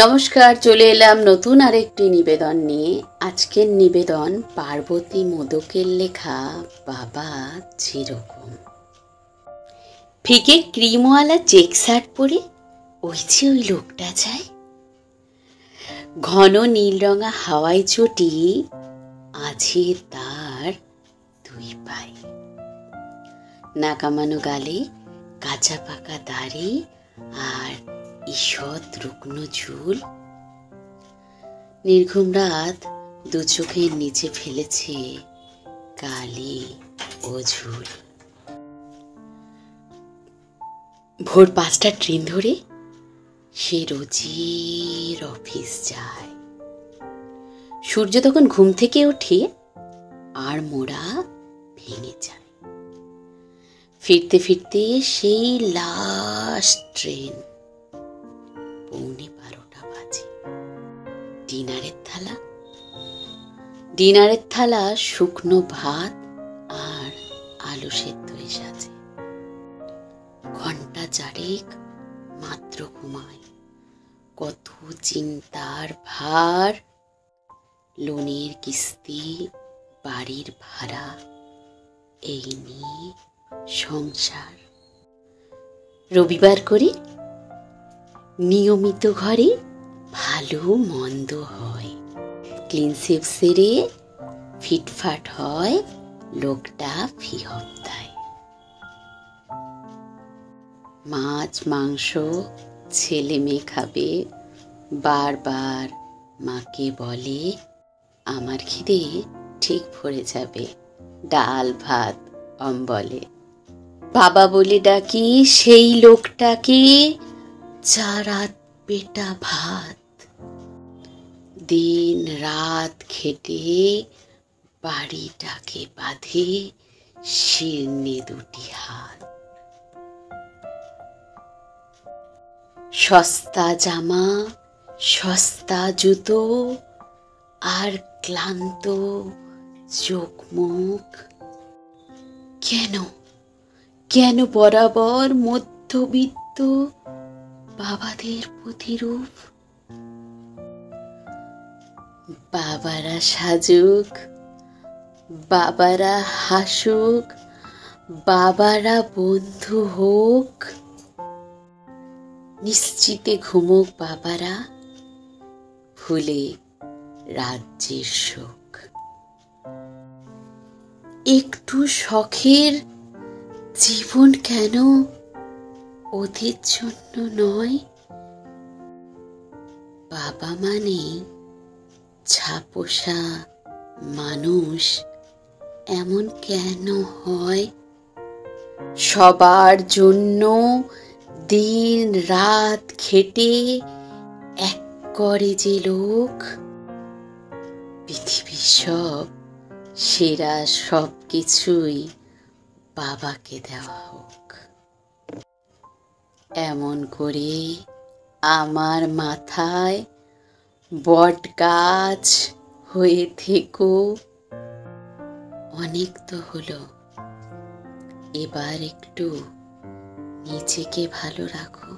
নমস্কার, চলে এলাম নতুন আরেকটি নিবেদন নিয়ে। আজকের নিবেদন পার্বতী মোদকের লেখা বাবা যেরকম। ফিকে ক্রিমওয়ালা চেক শার্ট পরে ওই যে ওই লোকটা যায়, ঘন নীল রঙা হাওয়াই চটি আছে তার দুই পায়ে, নাকামানো গালে কাঁচা পাকা দাড়ি আর ঈষৎ রুগ্ন চুল। নির্ঘুম রাত দু চোখের নিচে ফেলেছে কালি ও ঝুল। ভোর 5টার ট্রেন ধরে সে রোজের অফিস যায়। সূর্য তখন ঘুম থেকে ওঠে আর মোড়া ভেঙে যায়। ফিরতে ফিরতে সেই লাস্ট ট্রেন, 12:15 বাজে। ডিনারের থালা শুকনো ভাত আর আলু সেদ্ধ সাজে। ঘন্টা চারেক মাত্র ঘুমায়, কত চিন্তার ভার, লোনের কিস্তি, বাড়ির ভাড়া, এই নিয়ে সংসার। রবিবার করে নিয়মিত ঘরে ভালো মন্দ হয়, ক্লিন শেভ সেরে ফিটফাট হয় লোকটা ফি হপ্তায়। মাছ মাংস ছেলে মেয়ে খাবে, বারবার মাকে বলে আমার খিদে ঠিক ভরে যাবে, ডাল ভাত অম্বলে। বাবা বলে ডাকি সেই লোকটাকে, চা রাত পেটা ভাত, দিন রাত খেটে বাড়িটাকে বাঁধে শীর্ণে দুটি হাত। সস্তা জামা, সস্তা জুতো আর ক্লান্ত চোখ মুখ। কেন কেন বরাবর মধ্যবিত্ত বাবাদের প্রতিরূপ? বাবারা সাজুক, বাবারা হাসুক, বাবারা বন্ধু হোক, নিশ্চিতে ঘুমুক বাবারা, ভুলে রাজ্যের শোক। একটু শখের জীবন কেন ওদের জন্য নয়? বাবা মানে ছাপোষা মানুষ এমন কেন হয়? সবার জন্য দিন রাত খেটে এক করে যে লোক, পৃথিবীর সব সেরা সব কিছুই বাবাকে দেওয়া হোক। এমন করে আমার মাথায় বট গাছ হয়ে থেকো। অনেক তো হলো, এবার একটু নিজেকে ভালো রাখো।